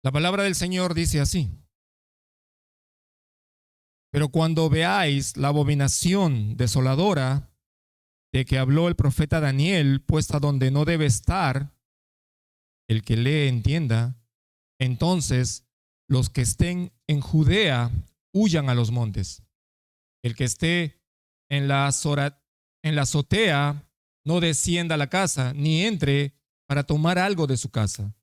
La palabra del Señor dice así: pero cuando veáis la abominación desoladora de que habló el profeta Daniel, puesta donde no debe estar, el que lee entienda, entonces los que estén en Judea huyan a los montes. El que esté en la azotea no descienda a la casa, ni entre para tomar algo de su casa.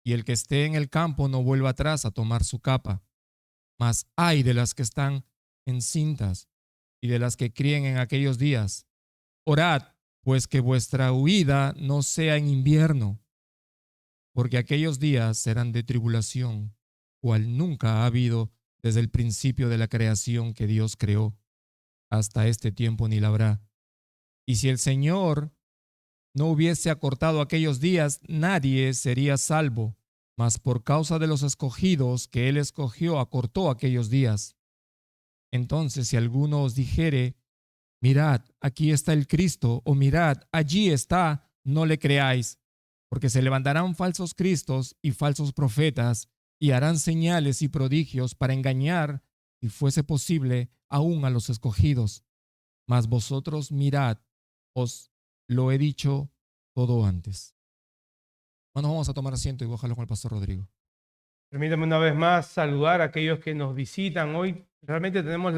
Y el que esté en el campo no vuelva atrás a tomar su capa. Mas ay de las que están encintas y de las que críen en aquellos días. Orad, pues que vuestra huida no sea en invierno, porque aquellos días serán de tribulación, cual nunca ha habido desde el principio de la creación que Dios creó, hasta este tiempo ni la habrá. Y si el Señor no hubiese acortado aquellos días, nadie sería salvo, mas por causa de los escogidos que Él escogió, acortó aquellos días. Entonces, si alguno os dijere, mirad, aquí está el Cristo, o mirad, allí está, no le creáis, porque se levantarán falsos cristos y falsos profetas, y harán señales y prodigios para engañar, si fuese posible, aún a los escogidos. Mas vosotros mirad, os lo he dicho todo antes. Bueno, vamos a tomar asiento y bajarlo con el pastor Rodrigo. Permítame una vez más saludar a aquellos que nos visitan. Hoy realmente tenemos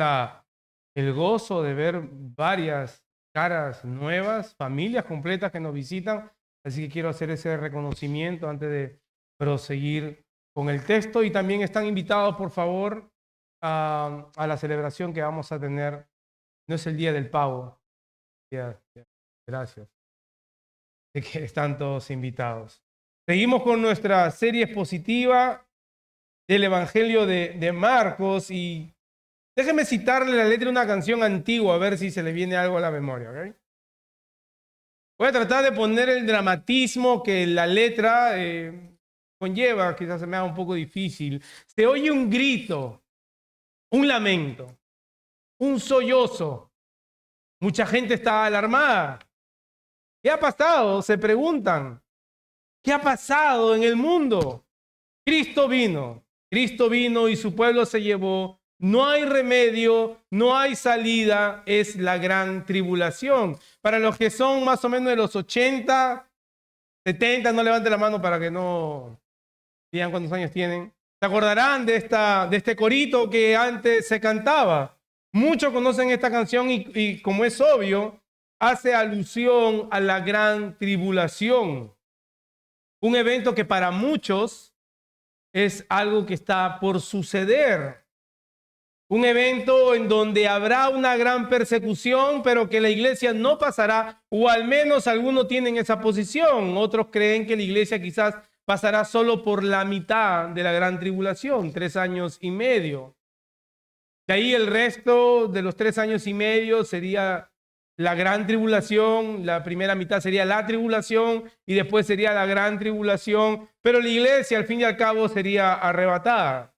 el gozo de ver varias caras nuevas, familias completas que nos visitan. Así que quiero hacer ese reconocimiento antes de proseguir con el texto. Y también están invitados, por favor, a la celebración que vamos a tener. No es el Día del Pavo. Gracias. De que están todos invitados. Seguimos con nuestra serie expositiva del Evangelio de Marcos, y déjeme citarle la letra de una canción antigua a ver si se le viene algo a la memoria. ¿Okay? Voy a tratar de poner el dramatismo que la letra conlleva, quizás se me haga un poco difícil. Se oye un grito, un lamento, un sollozo. Mucha gente está alarmada. ¿Qué ha pasado? Se preguntan. ¿Qué ha pasado en el mundo? Cristo vino y su pueblo se llevó. No hay remedio, no hay salida, es la gran tribulación. Para los que son más o menos de los 80, 70, no levanten la mano para que no digan cuántos años tienen. Se acordarán de este corito que antes se cantaba. Muchos conocen esta canción y como es obvio, hace alusión a la gran tribulación. Un evento que para muchos es algo que está por suceder. Un evento en donde habrá una gran persecución, pero que la iglesia no pasará, o al menos algunos tienen esa posición. Otros creen que la iglesia quizás pasará solo por la mitad de la gran tribulación, 3 años y medio. De ahí el resto de los 3 años y medio sería la gran tribulación, la primera mitad sería la tribulación y después sería la gran tribulación, pero la iglesia al fin y al cabo sería arrebatada.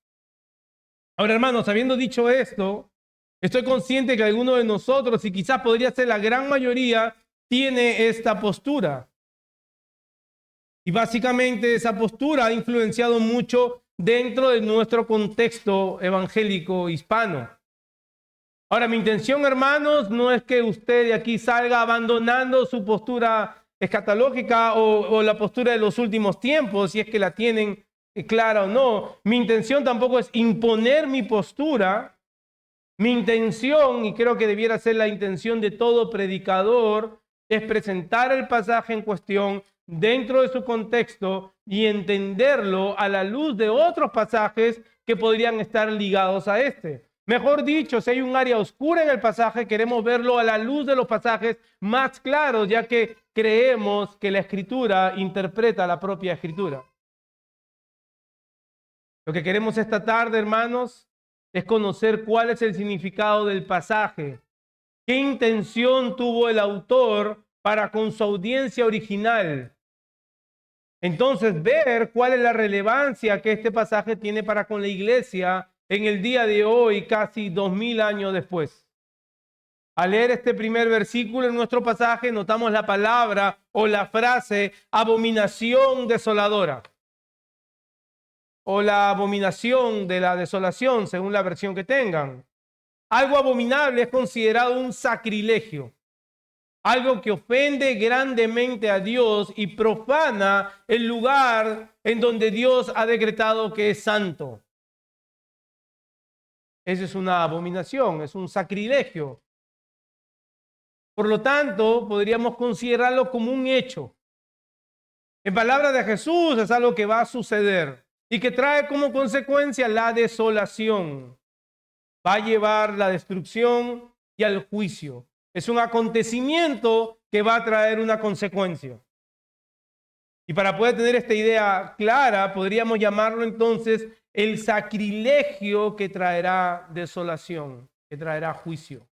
Ahora, hermanos, habiendo dicho esto, estoy consciente que algunos de nosotros, y quizás podría ser la gran mayoría, tiene esta postura. Y básicamente esa postura ha influenciado mucho dentro de nuestro contexto evangélico hispano. Ahora, mi intención, hermanos, no es que usted de aquí salga abandonando su postura escatológica o la postura de los últimos tiempos, si es que la tienen clara o no. Mi intención tampoco es imponer mi postura. Mi intención, y creo que debiera ser la intención de todo predicador, es presentar el pasaje en cuestión dentro de su contexto y entenderlo a la luz de otros pasajes que podrían estar ligados a este. Mejor dicho, si hay un área oscura en el pasaje, queremos verlo a la luz de los pasajes más claros, ya que creemos que la Escritura interpreta la propia Escritura. Lo que queremos esta tarde, hermanos, es conocer cuál es el significado del pasaje. ¿Qué intención tuvo el autor para con su audiencia original? Entonces, ver cuál es la relevancia que este pasaje tiene para con la iglesia en el día de hoy, casi 2000 años después. Al leer este primer versículo en nuestro pasaje, notamos la palabra o la frase abominación desoladora. o la abominación de la desolación, según la versión que tengan. Algo abominable es considerado un sacrilegio, algo que ofende grandemente a Dios y profana el lugar en donde Dios ha decretado que es santo. Eso es una abominación, es un sacrilegio. Por lo tanto, podríamos considerarlo como un hecho. En palabras de Jesús, es algo que va a suceder y que trae como consecuencia la desolación. Va a llevar la destrucción y al juicio. Es un acontecimiento que va a traer una consecuencia. Y para poder tener esta idea clara, podríamos llamarlo entonces el sacrilegio que traerá desolación, que traerá juicio.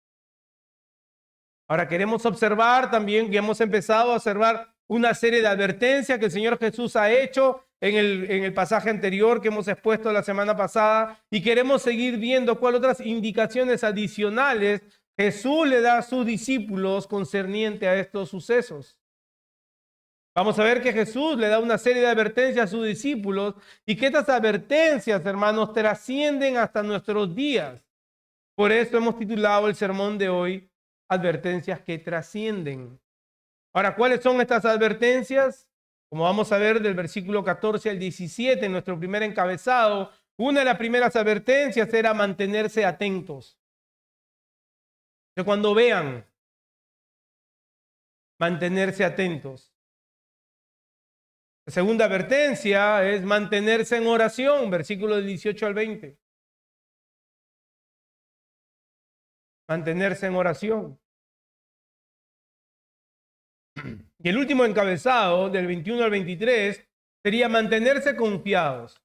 Ahora queremos observar también, que hemos empezado a observar una serie de advertencias que el Señor Jesús ha hecho en el pasaje anterior que hemos expuesto la semana pasada, y queremos seguir viendo cuáles otras indicaciones adicionales Jesús le da a sus discípulos concerniente a estos sucesos. Vamos a ver que Jesús le da una serie de advertencias a sus discípulos y que estas advertencias, hermanos, trascienden hasta nuestros días. Por eso hemos titulado el sermón de hoy, Advertencias que trascienden. Ahora, ¿cuáles son estas advertencias? Como vamos a ver del versículo 14 al 17, en nuestro primer encabezado, una de las primeras advertencias era mantenerse atentos. Que cuando vean, mantenerse atentos. La segunda advertencia es mantenerse en oración, versículos del 18 al 20. Mantenerse en oración. Y el último encabezado, del 21 al 23, sería mantenerse confiados.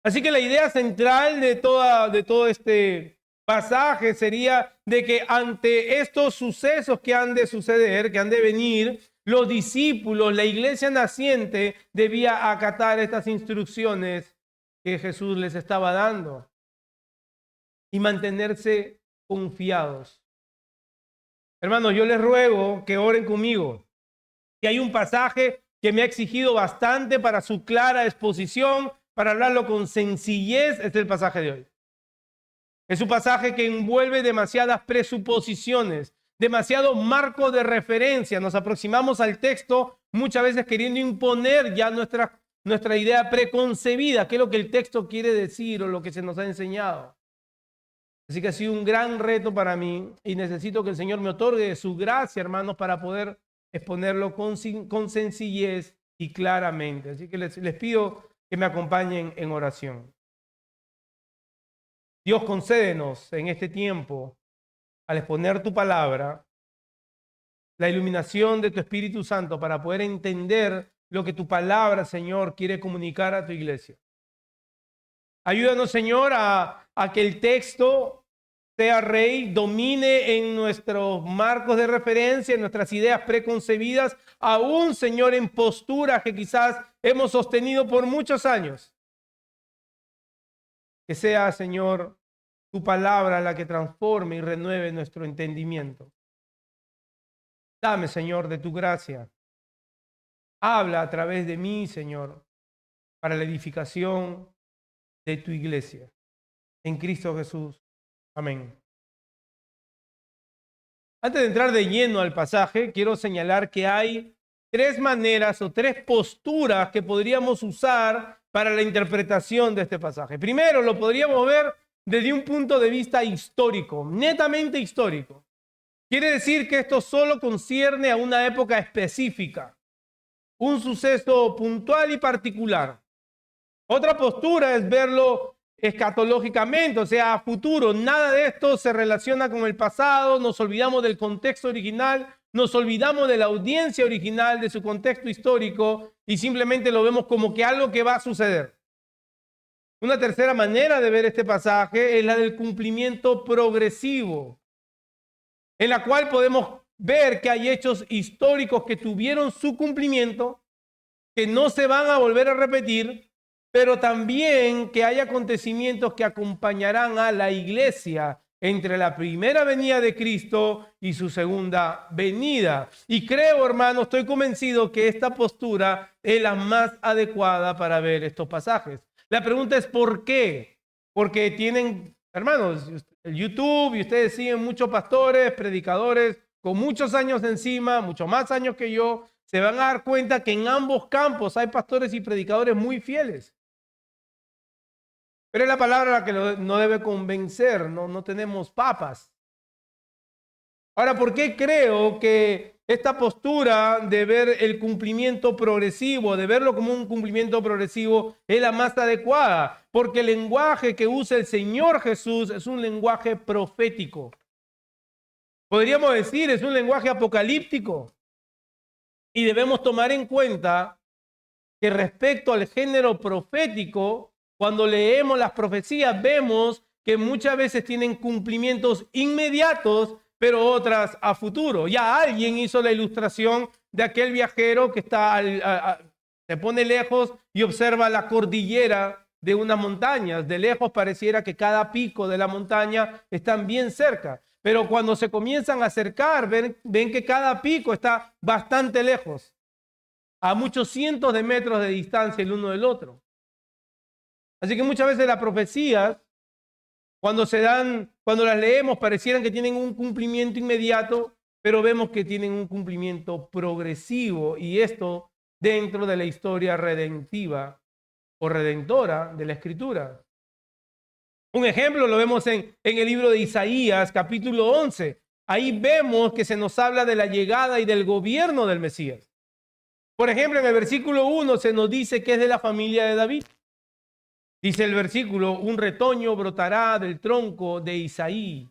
Así que la idea central de todo este pasaje sería de que ante estos sucesos que han de suceder, que han de venir, los discípulos, la iglesia naciente, debía acatar estas instrucciones que Jesús les estaba dando y mantenerse confiados. Hermanos, yo les ruego que oren conmigo. Que hay un pasaje que me ha exigido bastante para su clara exposición, para hablarlo con sencillez, es el pasaje de hoy. Es un pasaje que envuelve demasiadas presuposiciones, demasiado marco de referencia. Nos aproximamos al texto muchas veces queriendo imponer ya nuestra idea preconcebida, qué es lo que el texto quiere decir o lo que se nos ha enseñado. Así que ha sido un gran reto para mí y necesito que el Señor me otorgue su gracia, hermanos, para poder exponerlo con sencillez y claramente. Así que les pido que me acompañen en oración. Dios, concédenos en este tiempo, al exponer tu palabra, la iluminación de tu Espíritu Santo para poder entender lo que tu palabra, Señor, quiere comunicar a tu iglesia. Ayúdanos, Señor, a que el texto sea rey, domine en nuestros marcos de referencia, en nuestras ideas preconcebidas, aún, Señor, en posturas que quizás hemos sostenido por muchos años. Que sea, Señor, tu palabra la que transforme y renueve nuestro entendimiento. Dame, Señor, de tu gracia. Habla a través de mí, Señor, para la edificación de tu iglesia. En Cristo Jesús. Amén. Antes de entrar de lleno al pasaje, quiero señalar que hay tres maneras o tres posturas que podríamos usar para la interpretación de este pasaje. Primero, lo podríamos ver desde un punto de vista histórico, netamente histórico. Quiere decir que esto solo concierne a una época específica, un suceso puntual y particular. Otra postura es verlo escatológicamente, o sea, a futuro. Nada de esto se relaciona con el pasado, nos olvidamos del contexto original, nos olvidamos de la audiencia original, de su contexto histórico, y simplemente lo vemos como que algo que va a suceder. Una tercera manera de ver este pasaje es la del cumplimiento progresivo, en la cual podemos ver que hay hechos históricos que tuvieron su cumplimiento, que no se van a volver a repetir, pero también que hay acontecimientos que acompañarán a la iglesia entre la primera venida de Cristo y su segunda venida. Y creo, hermano, estoy convencido que esta postura es la más adecuada para ver estos pasajes. La pregunta es ¿por qué? Porque tienen, hermanos, el YouTube y ustedes siguen muchos pastores, predicadores con muchos años encima, muchos más años que yo, se van a dar cuenta que en ambos campos hay pastores y predicadores muy fieles. Pero es la palabra la que no debe convencer, no tenemos papas. Ahora, ¿por qué creo que esta postura de ver el cumplimiento progresivo, de verlo como un cumplimiento progresivo, es la más adecuada? Porque el lenguaje que usa el Señor Jesús es un lenguaje profético. Podríamos decir, es un lenguaje apocalíptico. Y debemos tomar en cuenta que respecto al género profético, cuando leemos las profecías, vemos que muchas veces tienen cumplimientos inmediatos, pero otras a futuro. Ya alguien hizo la ilustración de aquel viajero que se pone lejos y observa la cordillera de unas montañas. De lejos pareciera que cada pico de la montaña están bien cerca, pero cuando se comienzan a acercar, ven que cada pico está bastante lejos, a muchos cientos de metros de distancia el uno del otro. Así que muchas veces las profecías, cuando las leemos, parecieran que tienen un cumplimiento inmediato, pero vemos que tienen un cumplimiento progresivo, y esto dentro de la historia redentiva o redentora de la Escritura. Un ejemplo lo vemos en el libro de Isaías, capítulo 11. Ahí vemos que se nos habla de la llegada y del gobierno del Mesías. Por ejemplo, en el versículo 1 se nos dice que es de la familia de David. Dice el versículo, un retoño brotará del tronco de Isaí.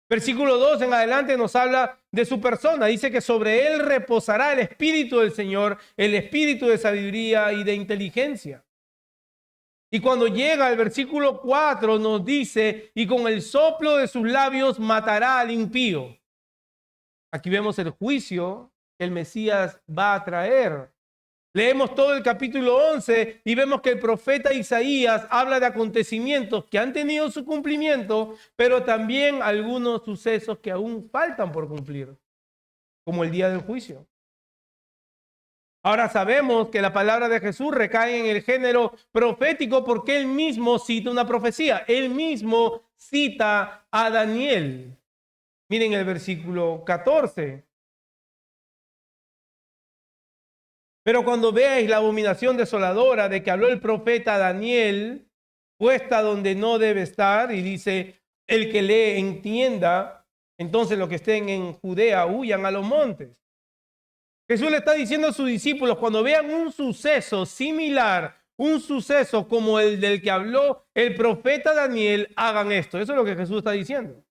Versículo 2 en adelante nos habla de su persona. Dice que sobre él reposará el Espíritu del Señor, el Espíritu de sabiduría y de inteligencia. Y cuando llega al versículo 4 nos dice, y con el soplo de sus labios matará al impío. Aquí vemos el juicio que el Mesías va a traer. Leemos todo el capítulo 11 y vemos que el profeta Isaías habla de acontecimientos que han tenido su cumplimiento, pero también algunos sucesos que aún faltan por cumplir, como el día del juicio. Ahora sabemos que la palabra de Jesús recae en el género profético porque él mismo cita una profecía. Él mismo cita a Daniel. Miren el versículo 14. Pero cuando veáis la abominación desoladora de que habló el profeta Daniel, puesta donde no debe estar, y dice, el que lee entienda, entonces los que estén en Judea huyan a los montes. Jesús le está diciendo a sus discípulos, cuando vean un suceso similar, un suceso como el del que habló el profeta Daniel, hagan esto. Eso es lo que Jesús está diciendo.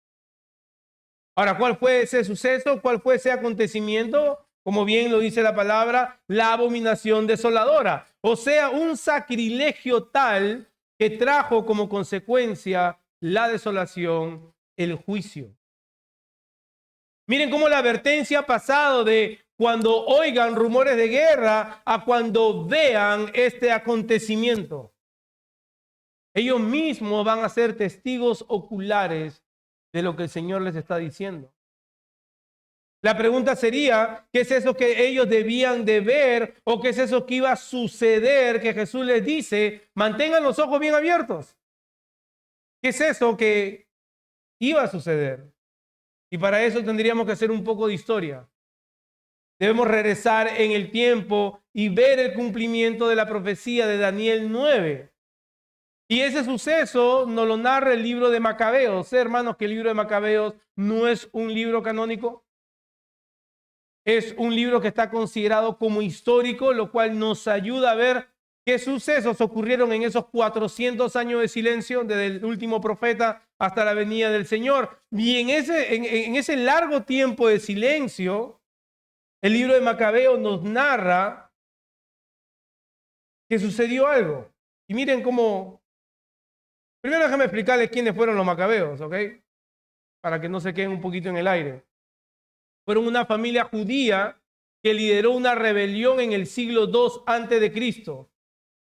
Ahora, ¿cuál fue ese suceso? ¿Cuál fue ese acontecimiento? Como bien lo dice la palabra, la abominación desoladora. O sea, un sacrilegio tal que trajo como consecuencia la desolación, el juicio. Miren cómo la advertencia ha pasado de cuando oigan rumores de guerra a cuando vean este acontecimiento. Ellos mismos van a ser testigos oculares de lo que el Señor les está diciendo. La pregunta sería, ¿qué es eso que ellos debían de ver? ¿O qué es eso que iba a suceder que Jesús les dice? Mantengan los ojos bien abiertos. ¿Qué es eso que iba a suceder? Y para eso tendríamos que hacer un poco de historia. Debemos regresar en el tiempo y ver el cumplimiento de la profecía de Daniel 9. Y ese suceso nos lo narra el libro de Macabeos. ¿Sí, hermanos, que el libro de Macabeos no es un libro canónico? Es un libro que está considerado como histórico, lo cual nos ayuda a ver qué sucesos ocurrieron en esos 400 años de silencio, desde el último profeta hasta la venida del Señor. Y en ese largo tiempo de silencio, el libro de Macabeo nos narra que sucedió algo. Y miren cómo... Primero déjame explicarles quiénes fueron los macabeos, ¿ok? Para que no se queden un poquito en el aire. Fueron una familia judía que lideró una rebelión en el siglo II a.C.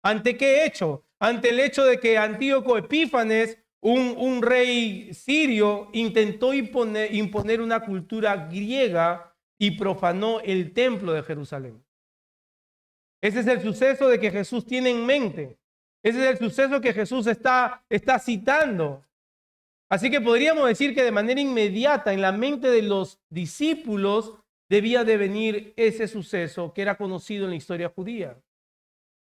¿Ante qué hecho? Ante el hecho de que Antíoco Epífanes, un rey sirio intentó imponer una cultura griega y profanó el templo de Jerusalén. Ese es el suceso de que Jesús tiene en mente. Ese es el suceso que Jesús está citando. Así que podríamos decir que de manera inmediata en la mente de los discípulos debía de venir ese suceso que era conocido en la historia judía.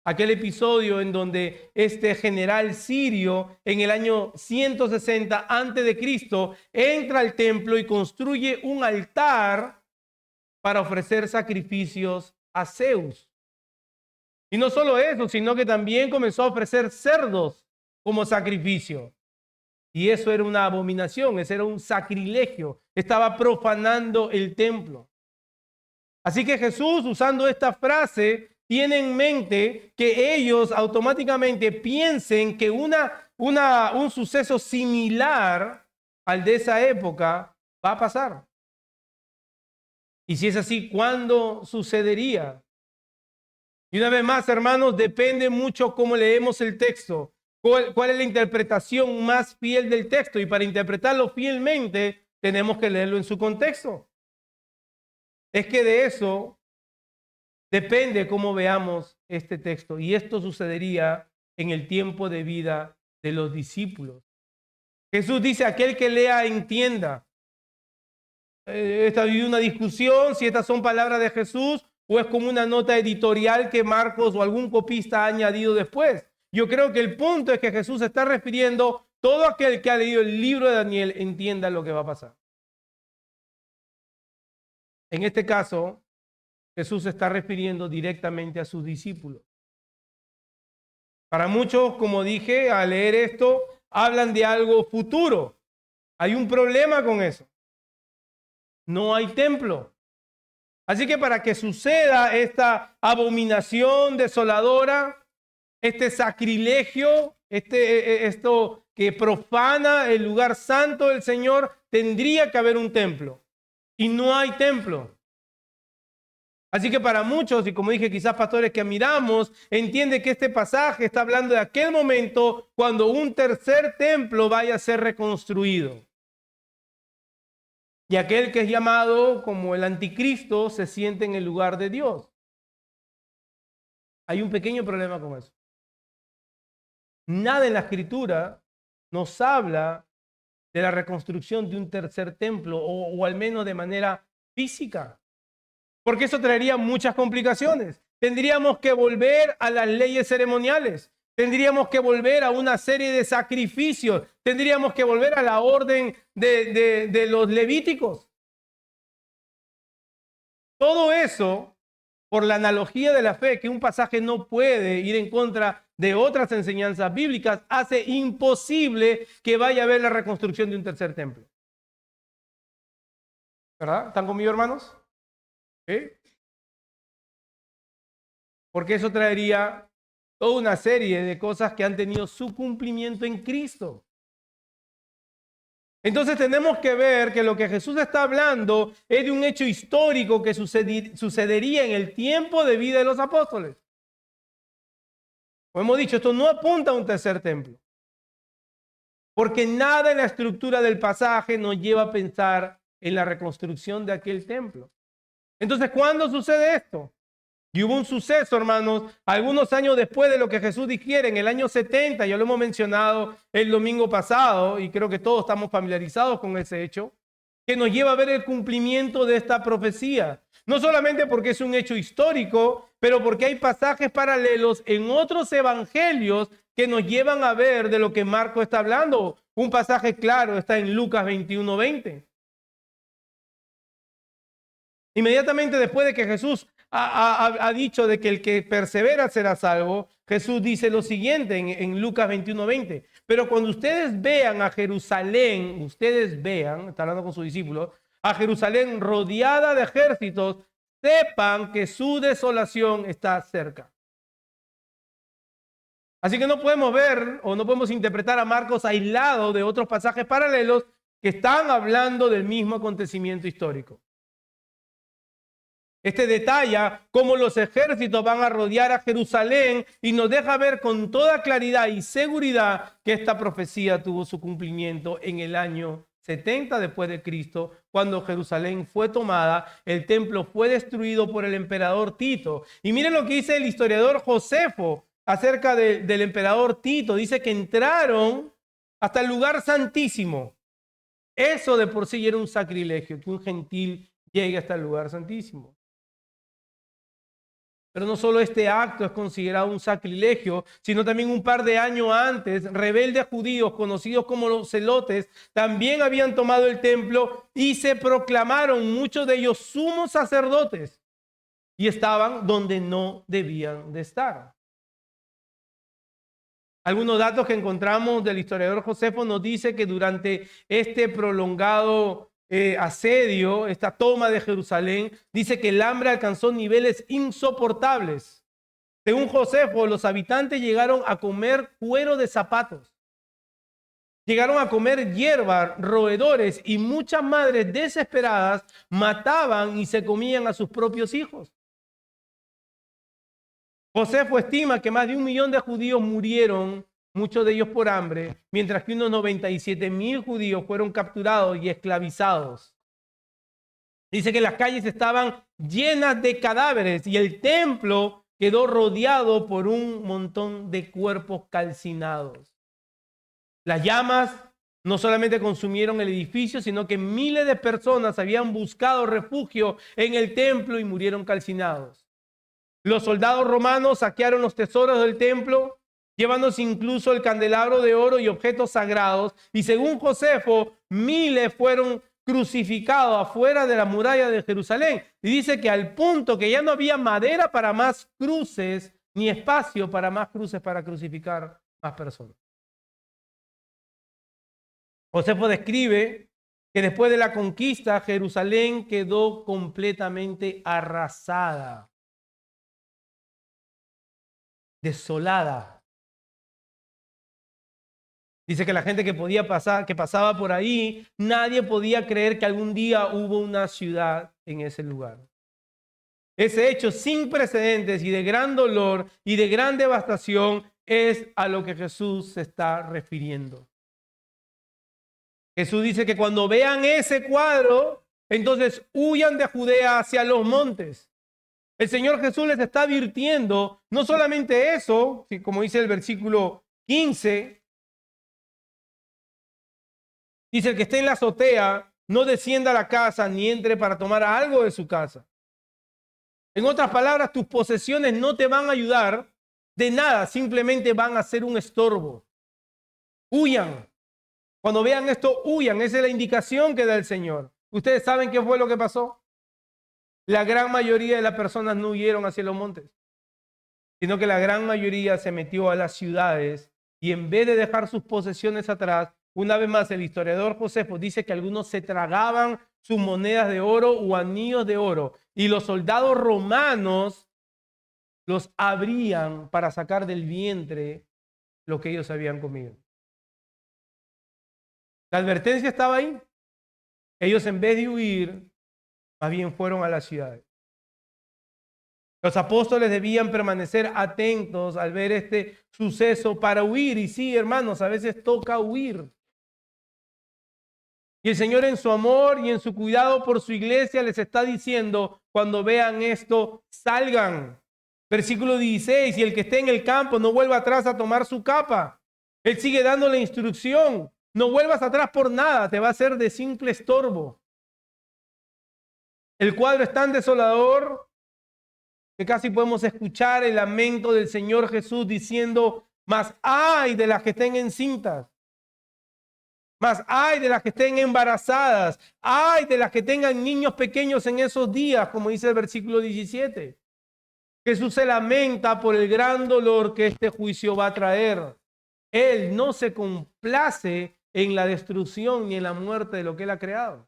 Aquel episodio en donde este general sirio en el año 160 a.C. entra al templo y construye un altar para ofrecer sacrificios a Zeus. Y no solo eso, sino que también comenzó a ofrecer cerdos como sacrificio. Y eso era una abominación, eso era un sacrilegio. Estaba profanando el templo. Así que Jesús, usando esta frase, tiene en mente que ellos automáticamente piensen que un suceso similar al de esa época va a pasar. Y si es así, ¿cuándo sucedería? Y una vez más, hermanos, depende mucho cómo leemos el texto. ¿Cuál es la interpretación más fiel del texto? Y para interpretarlo fielmente, tenemos que leerlo en su contexto. Es que de eso depende cómo veamos este texto. Y esto sucedería en el tiempo de vida de los discípulos. Jesús dice, aquel que lea, entienda. Esta ha habido una discusión si estas son palabras de Jesús o es como una nota editorial que Marcos o algún copista ha añadido después. Yo creo que el punto es que Jesús se está refiriendo, todo aquel que ha leído el libro de Daniel entienda lo que va a pasar. En este caso, Jesús se está refiriendo directamente a sus discípulos. Para muchos, como dije, al leer esto, hablan de algo futuro. Hay un problema con eso. No hay templo. Así que para que suceda esta abominación desoladora, este sacrilegio, esto que profana el lugar santo del Señor, tendría que haber un templo. Y no hay templo. Así que para muchos, y como dije, quizás pastores que miramos, entiende que este pasaje está hablando de aquel momento cuando un tercer templo vaya a ser reconstruido. Y aquel que es llamado como el anticristo se siente en el lugar de Dios. Hay un pequeño problema con eso. Nada en la Escritura nos habla de la reconstrucción de un tercer templo, o al menos de manera física. Porque eso traería muchas complicaciones. Tendríamos que volver a las leyes ceremoniales. Tendríamos que volver a una serie de sacrificios. Tendríamos que volver a la orden de los levíticos. Todo eso, por la analogía de la fe, que un pasaje no puede ir en contra de otras enseñanzas bíblicas, hace imposible que vaya a haber la reconstrucción de un tercer templo. ¿Verdad? ¿Están conmigo, hermanos? ¿Sí? Porque eso traería toda una serie de cosas que han tenido su cumplimiento en Cristo. Entonces tenemos que ver que lo que Jesús está hablando es de un hecho histórico que sucedería en el tiempo de vida de los apóstoles. Como hemos dicho, esto no apunta a un tercer templo. Porque nada en la estructura del pasaje nos lleva a pensar en la reconstrucción de aquel templo. Entonces, ¿cuándo sucede esto? Y hubo un suceso, hermanos, algunos años después de lo que Jesús dijera, en el año 70, ya lo hemos mencionado el domingo pasado, y creo que todos estamos familiarizados con ese hecho, que nos lleva a ver el cumplimiento de esta profecía. No solamente porque es un hecho histórico, pero porque hay pasajes paralelos en otros evangelios que nos llevan a ver de lo que Marco está hablando. Un pasaje claro está en Lucas 21:20. Inmediatamente después de que Jesús ha dicho de que el que persevera será salvo, Jesús dice lo siguiente en Lucas 21:20. Pero cuando ustedes vean a Jerusalén, está hablando con sus discípulos, a Jerusalén rodeada de ejércitos, sepan que su desolación está cerca. Así que no podemos ver o no podemos interpretar a Marcos aislado de otros pasajes paralelos que están hablando del mismo acontecimiento histórico. Este detalla cómo los ejércitos van a rodear a Jerusalén y nos deja ver con toda claridad y seguridad que esta profecía tuvo su cumplimiento en el año 70 después de Cristo, cuando Jerusalén fue tomada, el templo fue destruido por el emperador Tito. Y miren lo que dice el historiador Josefo acerca del emperador Tito. Dice que entraron hasta el lugar santísimo. Eso de por sí era un sacrilegio, que un gentil llegue hasta el lugar santísimo. Pero no solo este acto es considerado un sacrilegio, sino también un par de años antes, rebeldes judíos conocidos como los celotes también habían tomado el templo y se proclamaron muchos de ellos sumos sacerdotes y estaban donde no debían de estar. Algunos datos que encontramos del historiador Josefo nos dice que durante este prolongado asedio, esta toma de Jerusalén, dice que el hambre alcanzó niveles insoportables. Según Josefo, los habitantes llegaron a comer cuero de zapatos. Llegaron a comer hierba, roedores, y muchas madres desesperadas mataban y se comían a sus propios hijos. Josefo estima que más de 1 millón de judíos murieron, muchos de ellos por hambre, mientras que unos 97,000 judíos fueron capturados y esclavizados. Dice que las calles estaban llenas de cadáveres y el templo quedó rodeado por un montón de cuerpos calcinados. Las llamas no solamente consumieron el edificio, sino que miles de personas habían buscado refugio en el templo y murieron calcinados. Los soldados romanos saquearon los tesoros del templo, llevándose incluso el candelabro de oro y objetos sagrados. Y según Josefo, miles fueron crucificados afuera de la muralla de Jerusalén. Y dice que al punto que ya no había madera para más cruces, ni espacio para más cruces para crucificar más personas. Josefo describe que después de la conquista, Jerusalén quedó completamente arrasada, desolada. Dice que la gente que podía pasar, que pasaba por ahí, nadie podía creer que algún día hubo una ciudad en ese lugar. Ese hecho sin precedentes y de gran dolor y de gran devastación es a lo que Jesús se está refiriendo. Jesús dice que cuando vean ese cuadro, entonces huyan de Judea hacia los montes. El Señor Jesús les está advirtiendo no solamente eso, como dice el versículo 15, dice: el que esté en la azotea no descienda a la casa ni entre para tomar algo de su casa. En otras palabras, tus posesiones no te van a ayudar de nada, simplemente van a ser un estorbo. Huyan. Cuando vean esto, huyan. Esa es la indicación que da el Señor. ¿Ustedes saben qué fue lo que pasó? La gran mayoría de las personas no huyeron hacia los montes, sino que la gran mayoría se metió a las ciudades y en vez de dejar sus posesiones atrás, una vez más el historiador Josefo dice que algunos se tragaban sus monedas de oro o anillos de oro y los soldados romanos los abrían para sacar del vientre lo que ellos habían comido. La advertencia estaba ahí. Ellos en vez de huir, más bien fueron a las ciudades. Los apóstoles debían permanecer atentos al ver este suceso para huir. Y sí, hermanos, a veces toca huir. Y el Señor en su amor y en su cuidado por su iglesia les está diciendo: cuando vean esto, salgan. Versículo 16, y el que esté en el campo no vuelva atrás a tomar su capa. Él sigue dando la instrucción: no vuelvas atrás por nada, te va a ser de simple estorbo. El cuadro es tan desolador que casi podemos escuchar el lamento del Señor Jesús diciendo: mas ay de las que estén encintas, mas ay de las que estén embarazadas, ay de las que tengan niños pequeños en esos días, como dice el versículo 17. Jesús se lamenta por el gran dolor que este juicio va a traer. Él no se complace en la destrucción ni en la muerte de lo que Él ha creado.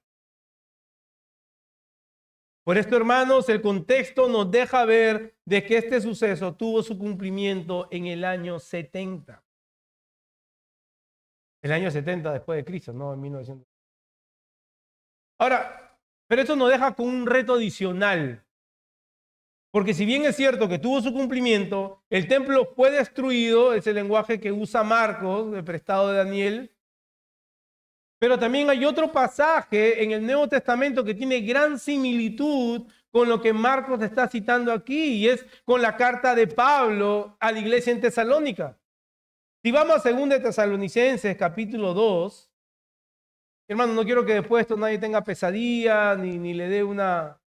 Por esto, hermanos, el contexto nos deja ver de que este suceso tuvo su cumplimiento en el año 70. El año 70 después de Cristo, no en 1900. Ahora, pero esto nos deja con un reto adicional. Porque si bien es cierto que tuvo su cumplimiento, el templo fue destruido, es el lenguaje que usa Marcos, el prestado de Daniel. Pero también hay otro pasaje en el Nuevo Testamento que tiene gran similitud con lo que Marcos está citando aquí, y es con la carta de Pablo a la iglesia en Tesalónica. Si vamos a 2 de Tesalonicenses, capítulo 2, hermano, no quiero que después de esto nadie tenga pesadilla ni le dé una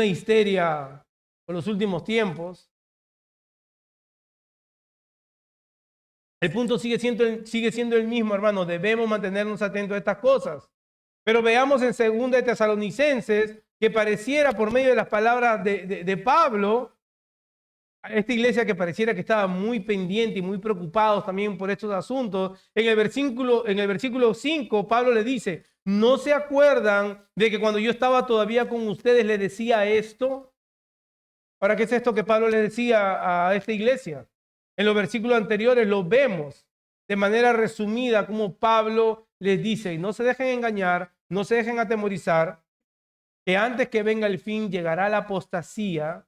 histeria por los últimos tiempos. El punto sigue siendo el mismo, hermano. Debemos mantenernos atentos a estas cosas. Pero veamos en 2 de Tesalonicenses que pareciera, por medio de las palabras de Pablo, a esta iglesia que pareciera que estaba muy pendiente y muy preocupados también por estos asuntos, en el versículo 5, Pablo le dice: ¿no se acuerdan de que cuando yo estaba todavía con ustedes les decía esto? Ahora, ¿qué es esto que Pablo le decía a esta iglesia? En los versículos anteriores lo vemos de manera resumida como Pablo les dice: y no se dejen engañar, no se dejen atemorizar, que antes que venga el fin llegará la apostasía.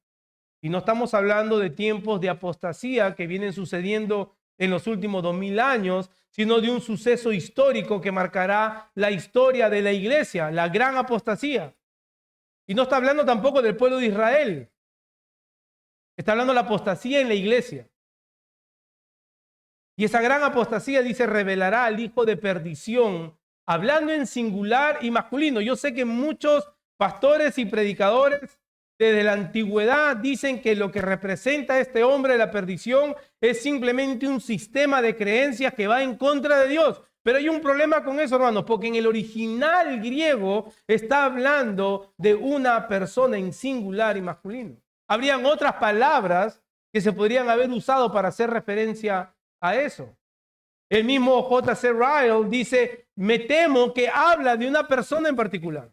Y no estamos hablando de tiempos de apostasía que vienen sucediendo en los últimos 2000 años, sino de un suceso histórico que marcará la historia de la iglesia, la gran apostasía. Y no está hablando tampoco del pueblo de Israel. Está hablando de la apostasía en la iglesia. Y esa gran apostasía, dice, revelará al hijo de perdición, hablando en singular y masculino. Yo sé que muchos pastores y predicadores desde la antigüedad dicen que lo que representa a este hombre de la perdición es simplemente un sistema de creencias que va en contra de Dios. Pero hay un problema con eso, hermanos, porque en el original griego está hablando de una persona en singular y masculino. Habrían otras palabras que se podrían haber usado para hacer referencia a eso. El mismo J.C. Ryle dice: me temo que habla de una persona en particular.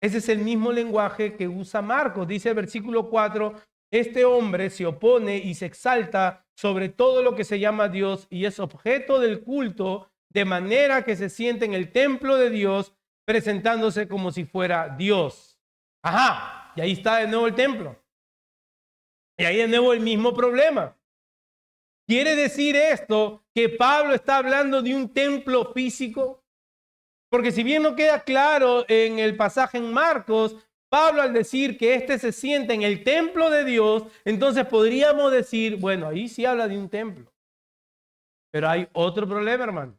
Ese es el mismo lenguaje que usa Marcos. Dice el versículo 4, este hombre se opone y se exalta sobre todo lo que se llama Dios y es objeto del culto, de manera que se siente en el templo de Dios, presentándose como si fuera Dios. Ajá, y ahí está de nuevo el templo. Y ahí de nuevo el mismo problema. ¿Quiere decir esto que Pablo está hablando de un templo físico? Porque si bien no queda claro en el pasaje en Marcos, Pablo al decir que éste se siente en el templo de Dios, entonces podríamos decir, bueno, ahí sí habla de un templo. Pero hay otro problema, hermano.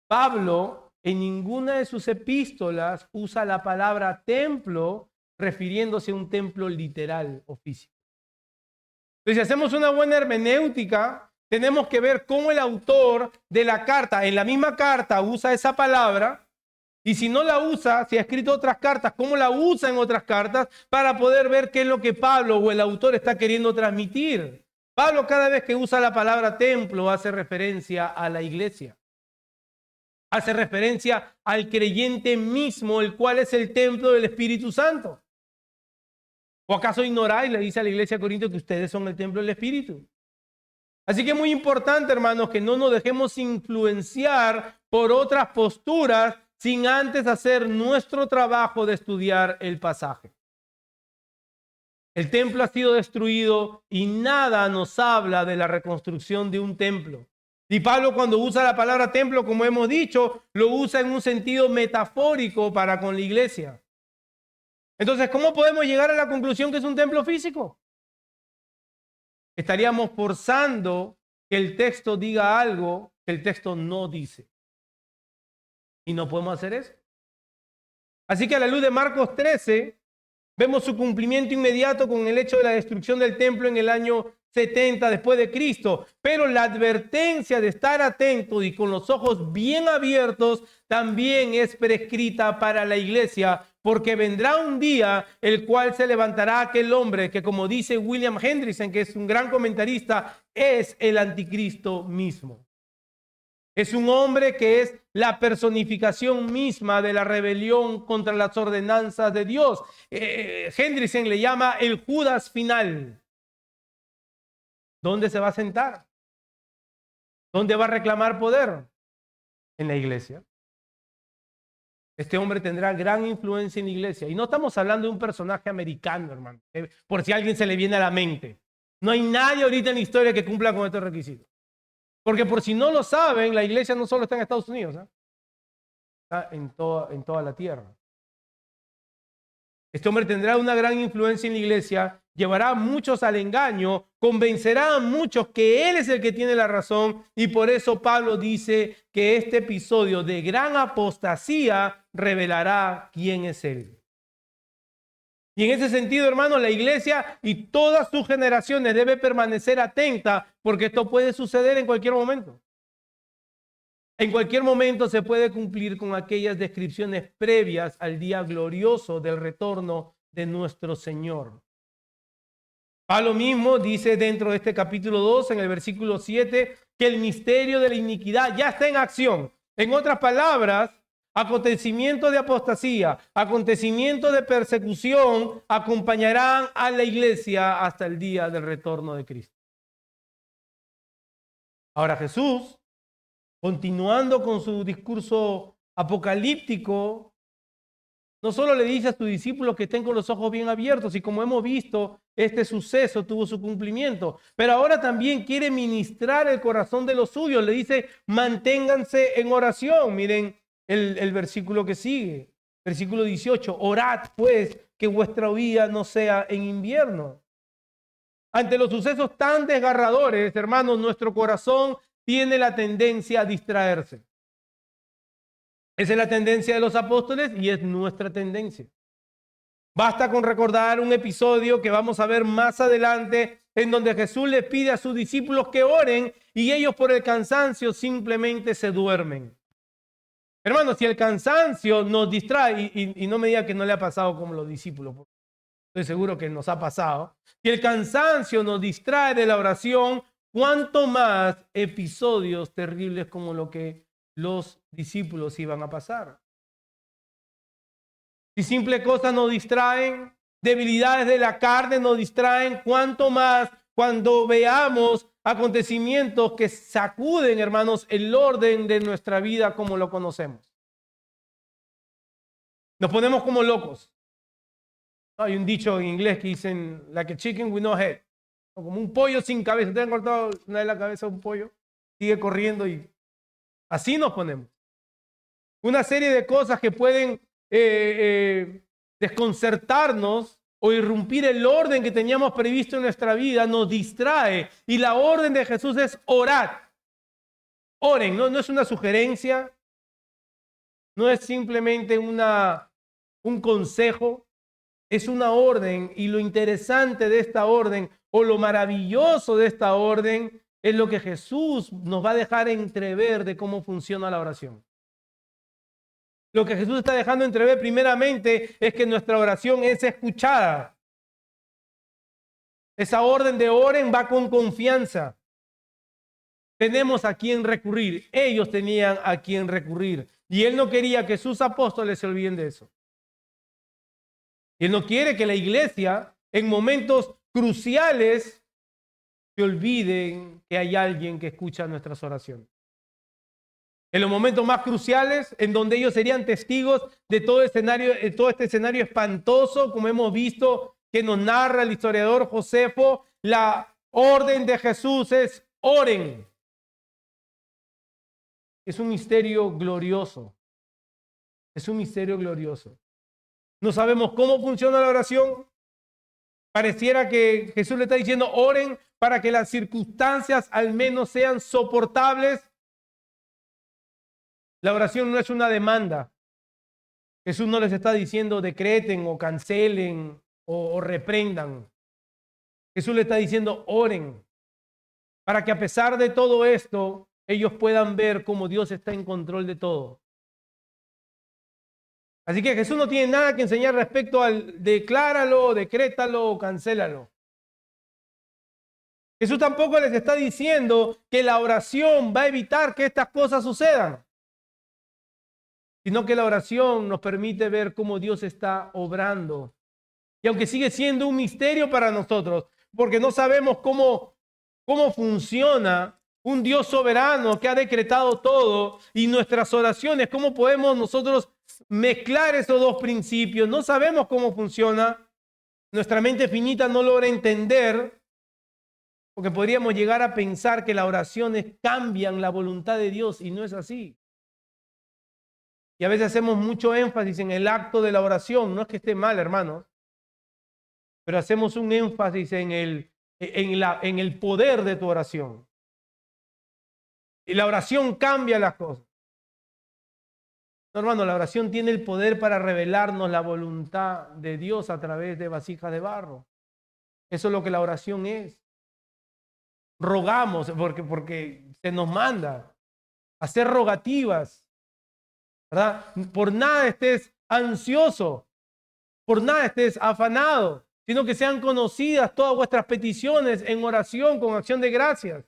Pablo en ninguna de sus epístolas usa la palabra templo refiriéndose a un templo literal o físico. Entonces, si hacemos una buena hermenéutica, tenemos que ver cómo el autor de la carta, en la misma carta, usa esa palabra, y si no la usa, si ha escrito otras cartas, cómo la usa en otras cartas, para poder ver qué es lo que Pablo o el autor está queriendo transmitir. Pablo, cada vez que usa la palabra templo, hace referencia a la iglesia. Hace referencia al creyente mismo, el cual es el templo del Espíritu Santo. ¿O acaso ignoráis, le dice a la iglesia de Corinto, que ustedes son el templo del Espíritu? Así que es muy importante, hermanos, que no nos dejemos influenciar por otras posturas sin antes hacer nuestro trabajo de estudiar el pasaje. El templo ha sido destruido y nada nos habla de la reconstrucción de un templo. Y Pablo, cuando usa la palabra templo, como hemos dicho, lo usa en un sentido metafórico para con la iglesia. Entonces, ¿cómo podemos llegar a la conclusión que es un templo físico? Estaríamos forzando que el texto diga algo que el texto no dice. Y no podemos hacer eso. Así que a la luz de Marcos 13, vemos su cumplimiento inmediato con el hecho de la destrucción del templo en el año 70 después de Cristo. Pero la advertencia de estar atentos y con los ojos bien abiertos también es prescrita para la iglesia, porque vendrá un día el cual se levantará aquel hombre que, como dice William Hendrickson, que es un gran comentarista, es el anticristo mismo. Es un hombre que es la personificación misma de la rebelión contra las ordenanzas de Dios. Hendrickson le llama el Judas final. ¿Dónde se va a sentar? ¿Dónde va a reclamar poder? En la iglesia. Este hombre tendrá gran influencia en la iglesia. Y no estamos hablando de un personaje americano, hermano, por si a alguien se le viene a la mente. No hay nadie ahorita en la historia que cumpla con estos requisitos. Porque por si no lo saben, la iglesia no solo está en Estados Unidos, ¿eh? Está en toda la tierra. Este hombre tendrá una gran influencia en la iglesia, llevará a muchos al engaño, convencerá a muchos que él es el que tiene la razón, y por eso Pablo dice que este episodio de gran apostasía revelará quién es él. Y en ese sentido, hermanos, la iglesia y todas sus generaciones debe permanecer atenta, porque esto puede suceder en cualquier momento. En cualquier momento se puede cumplir con aquellas descripciones previas al día glorioso del retorno de nuestro Señor. Pablo mismo dice dentro de este capítulo 2, en el versículo 7, que el misterio de la iniquidad ya está en acción. En otras palabras, acontecimientos de apostasía, acontecimientos de persecución acompañarán a la iglesia hasta el día del retorno de Cristo. Ahora Jesús, continuando con su discurso apocalíptico, no solo le dice a sus discípulos que estén con los ojos bien abiertos, y como hemos visto, este suceso tuvo su cumplimiento, pero ahora también quiere ministrar el corazón de los suyos. Le dice, manténganse en oración. Miren el versículo que sigue, versículo 18, orad pues que vuestra huida no sea en invierno. Ante los sucesos tan desgarradores, hermanos, nuestro corazón tiene la tendencia a distraerse. Esa es la tendencia de los apóstoles y es nuestra tendencia. Basta con recordar un episodio que vamos a ver más adelante, en donde Jesús les pide a sus discípulos que oren y ellos por el cansancio simplemente se duermen. Hermanos, si el cansancio nos distrae, y no me diga que no le ha pasado como los discípulos, porque estoy seguro que nos ha pasado. Si el cansancio nos distrae de la oración, cuánto más episodios terribles como lo que los discípulos iban a pasar. Si simples cosas nos distraen, debilidades de la carne nos distraen, cuánto más cuando veamos acontecimientos que sacuden, hermanos, el orden de nuestra vida como lo conocemos. Nos ponemos como locos. Hay un dicho en inglés que dicen, like a chicken with no head, como un pollo sin cabeza. ¿Te han cortado una de la cabeza a un pollo? Sigue corriendo y así nos ponemos. Una serie de cosas que pueden desconcertarnos o irrumpir el orden que teníamos previsto en nuestra vida nos distrae. Y la orden de Jesús es orar. Oren, no es una sugerencia, no es simplemente un consejo, es una orden. Y lo interesante de esta orden, o lo maravilloso de esta orden, es lo que Jesús nos va a dejar entrever de cómo funciona la oración. Lo que Jesús está dejando entrever primeramente es que nuestra oración es escuchada. Esa orden de oren va con confianza. Tenemos a quien recurrir. Ellos tenían a quien recurrir. Y Él no quería que sus apóstoles se olviden de eso. Y Él no quiere que la iglesia, en momentos cruciales, se olviden que hay alguien que escucha nuestras oraciones. En los momentos más cruciales, en donde ellos serían testigos de todo este escenario espantoso, como hemos visto que nos narra el historiador Josefo, la orden de Jesús es oren. Es un misterio glorioso. Es un misterio glorioso. No sabemos cómo funciona la oración. Pareciera que Jesús le está diciendo oren para que las circunstancias al menos sean soportables. La oración no es una demanda. Jesús no les está diciendo decreten o cancelen o reprendan. Jesús le está diciendo oren para que a pesar de todo esto ellos puedan ver cómo Dios está en control de todo. Así que Jesús no tiene nada que enseñar respecto al decláralo, decrétalo o cancélalo. Jesús tampoco les está diciendo que la oración va a evitar que estas cosas sucedan, sino que la oración nos permite ver cómo Dios está obrando. Y aunque sigue siendo un misterio para nosotros, porque no sabemos cómo funciona un Dios soberano que ha decretado todo, y nuestras oraciones, cómo podemos nosotros mezclar esos dos principios, no sabemos cómo funciona, nuestra mente finita no logra entender, porque podríamos llegar a pensar que las oraciones cambian la voluntad de Dios y no es así. Y a veces hacemos mucho énfasis en el acto de la oración, no es que esté mal, hermanos, pero hacemos un énfasis en el poder de tu oración. Y la oración cambia las cosas. No, hermano, la oración tiene el poder para revelarnos la voluntad de Dios a través de vasijas de barro. Eso es lo que la oración es. Rogamos porque se nos manda a hacer rogativas, ¿verdad? Por nada estés ansioso, por nada estés afanado, sino que sean conocidas todas vuestras peticiones en oración con acción de gracias.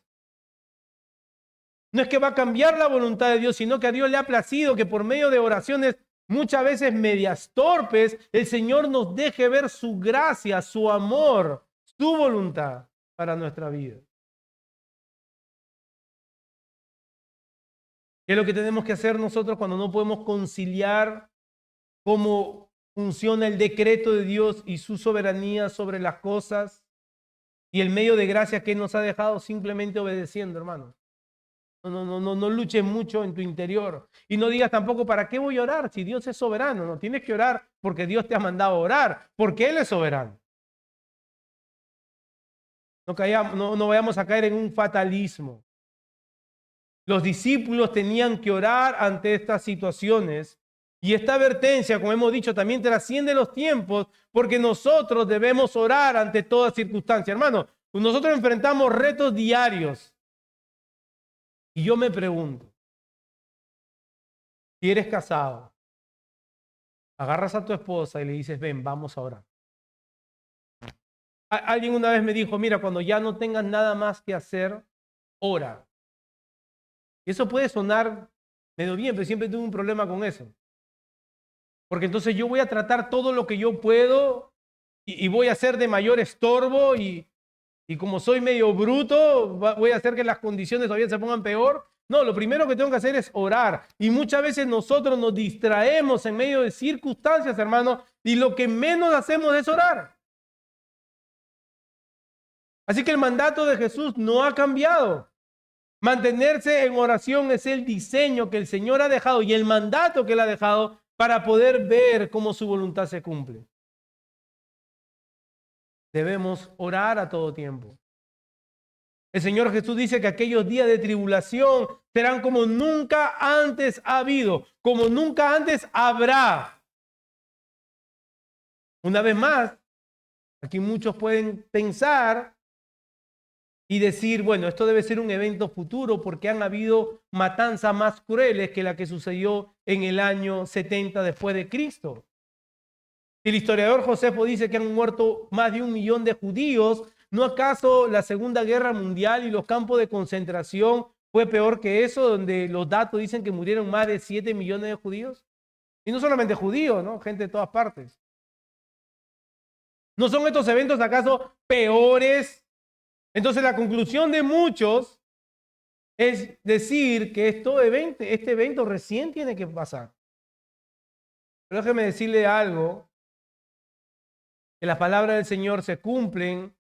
No es que va a cambiar la voluntad de Dios, sino que a Dios le ha placido que por medio de oraciones muchas veces medias torpes, el Señor nos deje ver su gracia, su amor, su voluntad para nuestra vida. ¿Qué es lo que tenemos que hacer nosotros cuando no podemos conciliar cómo funciona el decreto de Dios y su soberanía sobre las cosas y el medio de gracia que nos ha dejado? Simplemente obedeciendo, hermano. No luches mucho en tu interior y no digas tampoco ¿para qué voy a orar si Dios es soberano? No tienes que orar porque Dios te ha mandado a orar, porque Él es soberano. No vayamos a caer en un fatalismo. Los discípulos tenían que orar ante estas situaciones y esta advertencia, como hemos dicho, también trasciende los tiempos porque nosotros debemos orar ante toda circunstancia. Hermano, nosotros enfrentamos retos diarios y yo me pregunto, si eres casado, agarras a tu esposa y le dices, ven, vamos a orar. Alguien una vez me dijo, mira, cuando ya no tengas nada más que hacer, ora. Y eso puede sonar medio bien, pero siempre tuve un problema con eso. Porque entonces yo voy a tratar todo lo que yo puedo y voy a hacer de mayor estorbo y como soy medio bruto, voy a hacer que las condiciones todavía se pongan peor. No, lo primero que tengo que hacer es orar. Y muchas veces nosotros nos distraemos en medio de circunstancias, hermano, y lo que menos hacemos es orar. Así que el mandato de Jesús no ha cambiado. Mantenerse en oración es el diseño que el Señor ha dejado y el mandato que Él ha dejado para poder ver cómo su voluntad se cumple. Debemos orar a todo tiempo. El Señor Jesús dice que aquellos días de tribulación serán como nunca antes ha habido, como nunca antes habrá. Una vez más, aquí muchos pueden pensar y decir, bueno, esto debe ser un evento futuro porque han habido matanzas más crueles que la que sucedió en el año 70 después de Cristo. El historiador Josefo dice que han muerto más de 1 millón de judíos. ¿No acaso la Segunda Guerra Mundial y los campos de concentración fue peor que eso, donde los datos dicen que murieron más de 7 millones de judíos? Y no solamente judíos, ¿no? Gente de todas partes. ¿No son estos eventos acaso peores? Entonces la conclusión de muchos es decir que este evento recién tiene que pasar. Pero déjeme decirle algo, que las palabras del Señor se cumplen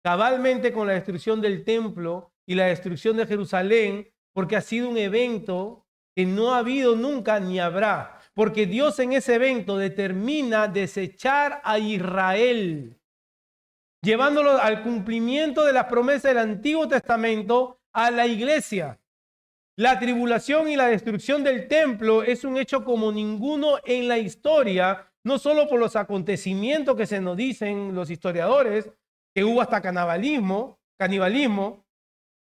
cabalmente con la destrucción del templo y la destrucción de Jerusalén, porque ha sido un evento que no ha habido nunca ni habrá, porque Dios en ese evento determina desechar a Israel, llevándolo al cumplimiento de las promesas del Antiguo Testamento a la iglesia. La tribulación y la destrucción del templo es un hecho como ninguno en la historia, no solo por los acontecimientos que se nos dicen los historiadores, que hubo hasta canibalismo,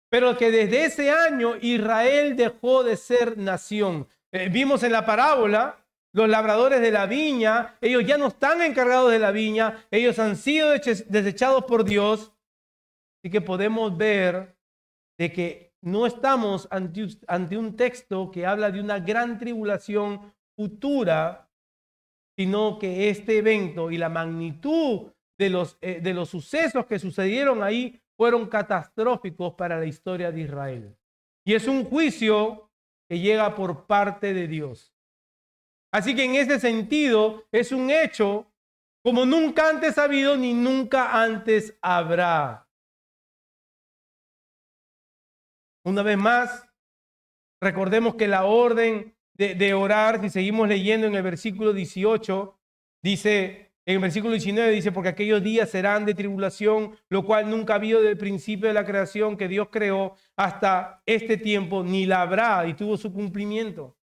pero que desde ese año Israel dejó de ser nación. Vimos en la parábola, los labradores de la viña, ellos ya no están encargados de la viña, ellos han sido desechados por Dios. Así que podemos ver de que no estamos ante un texto que habla de una gran tribulación futura, sino que este evento y la magnitud de los sucesos que sucedieron ahí fueron catastróficos para la historia de Israel. Y es un juicio que llega por parte de Dios. Así que en ese sentido es un hecho como nunca antes ha habido ni nunca antes habrá. Una vez más, recordemos que la orden de orar, si seguimos leyendo en el versículo 18, dice, en el versículo 19 dice, porque aquellos días serán de tribulación, lo cual nunca ha habido desde el principio de la creación que Dios creó hasta este tiempo, ni la habrá, y tuvo su cumplimiento.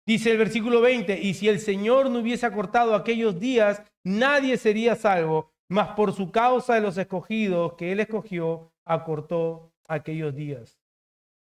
Dice el versículo 20, y si el Señor no hubiese acortado aquellos días, nadie sería salvo, mas por su causa de los escogidos que Él escogió, acortó aquellos días.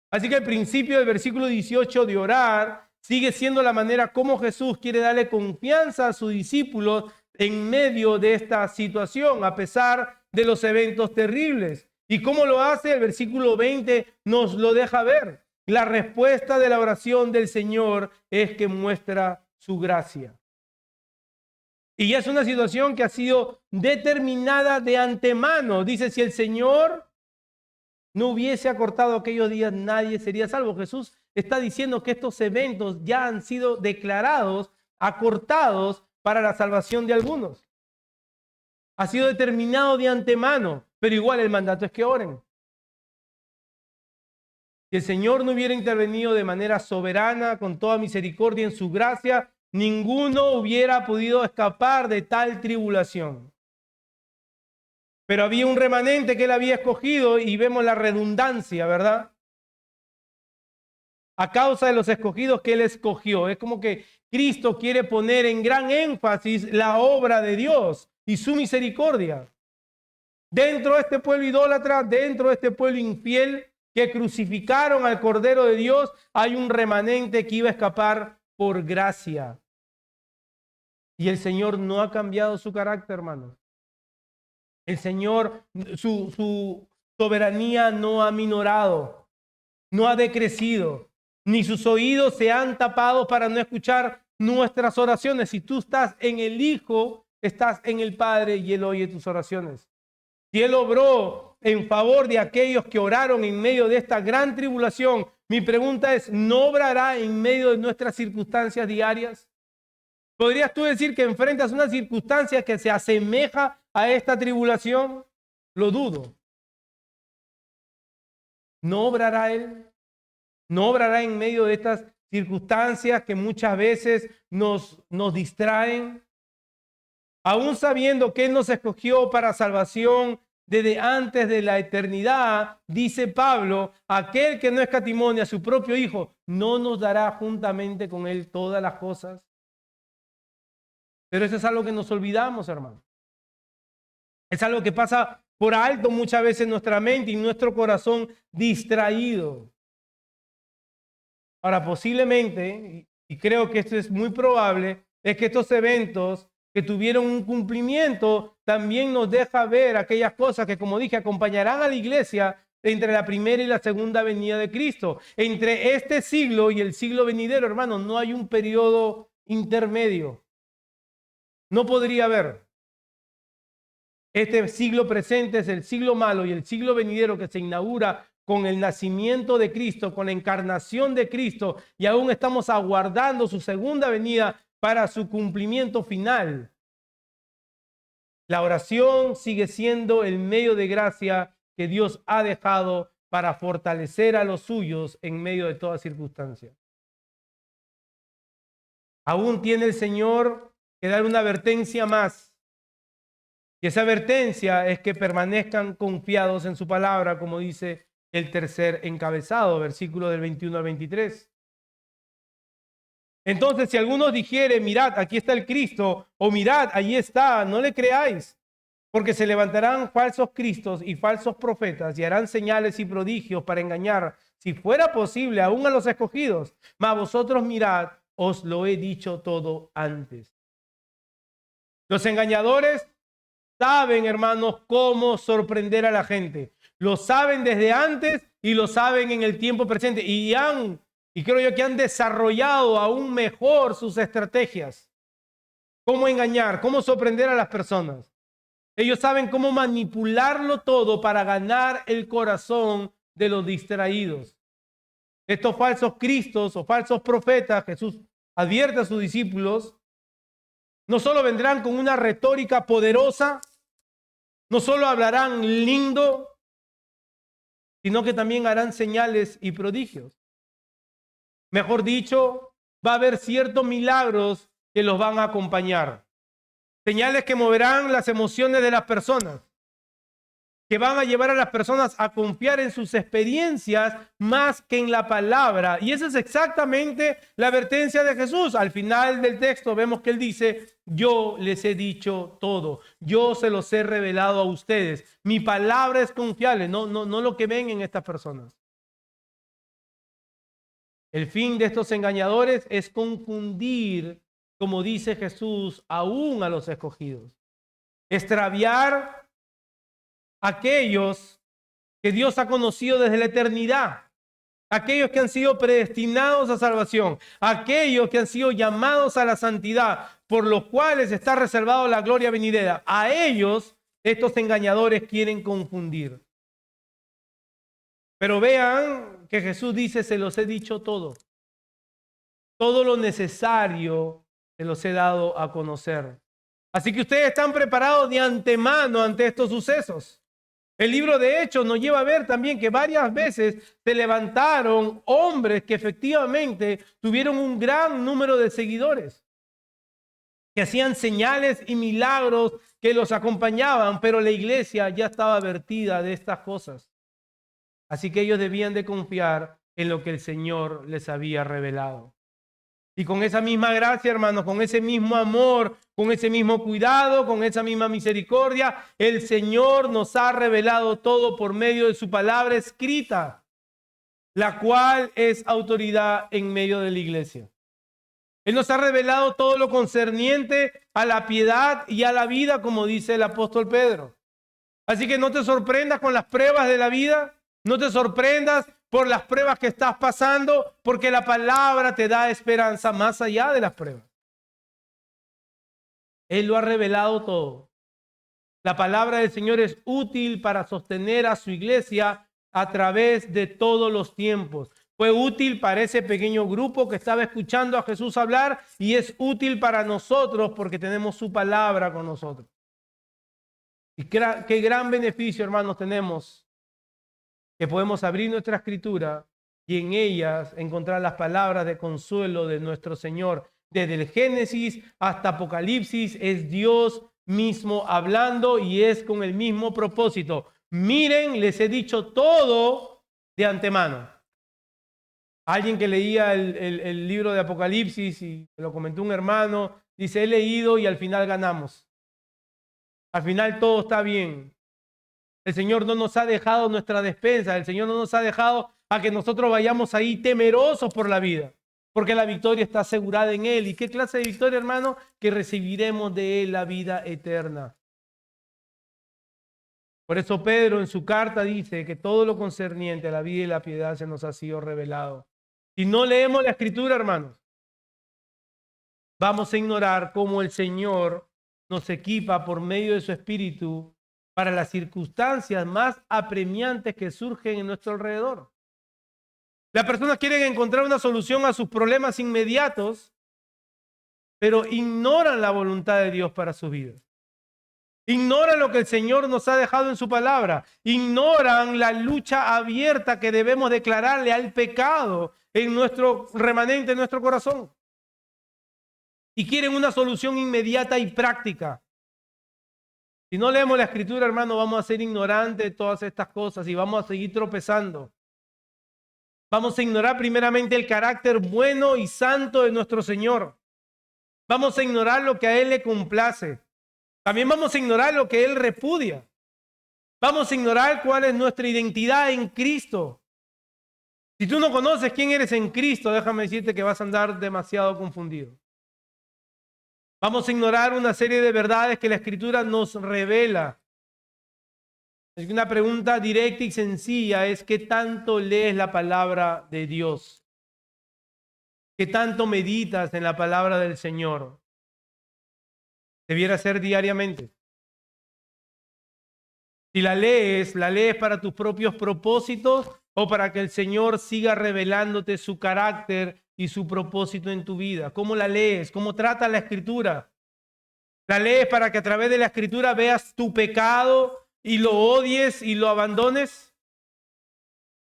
Así que el principio del versículo 18 de orar sigue siendo la manera como Jesús quiere darle confianza a sus discípulos en medio de esta situación, a pesar de los eventos terribles. ¿Y cómo lo hace? El versículo 20 nos lo deja ver. La respuesta de la oración del Señor es que muestra su gracia. Y ya es una situación que ha sido determinada de antemano. Dice, si el Señor no hubiese acortado aquellos días, nadie sería salvo. Jesús está diciendo que estos eventos ya han sido declarados, acortados para la salvación de algunos. Ha sido determinado de antemano, pero igual el mandato es que oren. Si el Señor no hubiera intervenido de manera soberana, con toda misericordia en su gracia, ninguno hubiera podido escapar de tal tribulación. Pero había un remanente que Él había escogido y vemos la redundancia, ¿verdad? A causa de los escogidos que Él escogió. Es como que Cristo quiere poner en gran énfasis la obra de Dios y su misericordia. Dentro de este pueblo idólatra, dentro de este pueblo infiel, que crucificaron al Cordero de Dios, hay un remanente que iba a escapar por gracia. Y el Señor no ha cambiado su carácter, hermanos. El Señor, su soberanía no ha minorado, no ha decrecido, ni sus oídos se han tapado para no escuchar nuestras oraciones. Si tú estás en el Hijo, estás en el Padre y Él oye tus oraciones. Si Él obró en favor de aquellos que oraron en medio de esta gran tribulación, mi pregunta es, ¿no obrará en medio de nuestras circunstancias diarias? ¿Podrías tú decir que enfrentas una circunstancia que se asemeja a esta tribulación? Lo dudo. ¿No obrará Él? ¿No obrará en medio de estas circunstancias que muchas veces nos distraen? Aún sabiendo que Él nos escogió para salvación desde antes de la eternidad, dice Pablo, aquel que no escatimó ni a su propio Hijo, ¿no nos dará juntamente con Él todas las cosas? Pero eso es algo que nos olvidamos, hermano. Es algo que pasa por alto muchas veces en nuestra mente y nuestro corazón distraído. Ahora, posiblemente, y creo que esto es muy probable, es que estos eventos que tuvieron un cumplimiento también nos deja ver aquellas cosas que, como dije, acompañarán a la iglesia entre la primera y la segunda venida de Cristo. Entre este siglo y el siglo venidero, hermano, no hay un periodo intermedio. No podría haber. Este siglo presente es el siglo malo y el siglo venidero que se inaugura con el nacimiento de Cristo, con la encarnación de Cristo, y aún estamos aguardando su segunda venida para su cumplimiento final. La oración sigue siendo el medio de gracia que Dios ha dejado para fortalecer a los suyos en medio de toda circunstancia. Aún tiene el Señor que dar una advertencia más. Y esa advertencia es que permanezcan confiados en su palabra, como dice el tercer encabezado, versículo del 21 al 23. Entonces, si alguno dijere, mirad, aquí está el Cristo, o mirad, allí está, no le creáis, porque se levantarán falsos cristos y falsos profetas y harán señales y prodigios para engañar, si fuera posible, aún a los escogidos. Mas vosotros mirad, os lo he dicho todo antes. Los engañadores saben, hermanos, cómo sorprender a la gente. Lo saben desde antes y lo saben en el tiempo presente. Y creo yo que han desarrollado aún mejor sus estrategias. Cómo engañar, cómo sorprender a las personas. Ellos saben cómo manipularlo todo para ganar el corazón de los distraídos. Estos falsos cristos o falsos profetas, Jesús advierte a sus discípulos, no solo vendrán con una retórica poderosa, no solo hablarán lindo, sino que también harán señales y prodigios. Mejor dicho, va a haber ciertos milagros que los van a acompañar. Señales que moverán las emociones de las personas, que van a llevar a las personas a confiar en sus experiencias más que en la palabra. Y esa es exactamente la advertencia de Jesús. Al final del texto vemos que él dice, yo les he dicho todo, yo se los he revelado a ustedes. Mi palabra es confiable, no lo que ven en estas personas. El fin de estos engañadores es confundir, como dice Jesús, aún a los escogidos. Extraviar aquellos que Dios ha conocido desde la eternidad, aquellos que han sido predestinados a salvación, aquellos que han sido llamados a la santidad, por los cuales está reservado la gloria venidera. A ellos estos engañadores quieren confundir. Pero vean que Jesús dice, se los he dicho todo. Todo lo necesario se los he dado a conocer. Así que ustedes están preparados de antemano ante estos sucesos. El libro de Hechos nos lleva a ver también que varias veces se levantaron hombres que efectivamente tuvieron un gran número de seguidores, que hacían señales y milagros que los acompañaban, pero la iglesia ya estaba advertida de estas cosas. Así que ellos debían de confiar en lo que el Señor les había revelado. Y con esa misma gracia, hermanos, con ese mismo amor, con ese mismo cuidado, con esa misma misericordia, el Señor nos ha revelado todo por medio de su palabra escrita, la cual es autoridad en medio de la iglesia. Él nos ha revelado todo lo concerniente a la piedad y a la vida, como dice el apóstol Pedro. Así que no te sorprendas con las pruebas de la vida, no te sorprendas por las pruebas que estás pasando, porque la palabra te da esperanza más allá de las pruebas. Él lo ha revelado todo. La palabra del Señor es útil para sostener a su iglesia a través de todos los tiempos. Fue útil para ese pequeño grupo que estaba escuchando a Jesús hablar y es útil para nosotros porque tenemos su palabra con nosotros. Y qué gran beneficio, hermanos, tenemos que podemos abrir nuestra escritura y en ellas encontrar las palabras de consuelo de nuestro Señor. Desde el Génesis hasta Apocalipsis es Dios mismo hablando y es con el mismo propósito. Miren, les he dicho todo de antemano. Alguien que leía el libro de Apocalipsis y lo comentó un hermano, dice, he leído y al final ganamos. Al final todo está bien. El Señor no nos ha dejado nuestra despensa. El Señor no nos ha dejado a que nosotros vayamos ahí temerosos por la vida, porque la victoria está asegurada en Él. ¿Y qué clase de victoria, hermano? Que recibiremos de Él la vida eterna. Por eso Pedro en su carta dice que todo lo concerniente a la vida y la piedad se nos ha sido revelado. Si no leemos la Escritura, hermanos, vamos a ignorar cómo el Señor nos equipa por medio de su Espíritu para las circunstancias más apremiantes que surgen en nuestro alrededor. Las personas quieren encontrar una solución a sus problemas inmediatos, pero ignoran la voluntad de Dios para sus vidas. Ignoran lo que el Señor nos ha dejado en su palabra. Ignoran la lucha abierta que debemos declararle al pecado en nuestro remanente, en nuestro corazón. Y quieren una solución inmediata y práctica. Si no leemos la Escritura, hermano, vamos a ser ignorantes de todas estas cosas y vamos a seguir tropezando. Vamos a ignorar primeramente el carácter bueno y santo de nuestro Señor. Vamos a ignorar lo que a Él le complace. También vamos a ignorar lo que Él repudia. Vamos a ignorar cuál es nuestra identidad en Cristo. Si tú no conoces quién eres en Cristo, déjame decirte que vas a andar demasiado confundido. Vamos a ignorar una serie de verdades que la Escritura nos revela. Una pregunta directa y sencilla es: ¿qué tanto lees la palabra de Dios? ¿Qué tanto meditas en la palabra del Señor? Debiera ser diariamente. Si la lees para tus propios propósitos o para que el Señor siga revelándote su carácter y su propósito en tu vida. ¿Cómo la lees? ¿Cómo trata la Escritura? ¿La lees para que a través de la Escritura veas tu pecado y lo odies y lo abandones?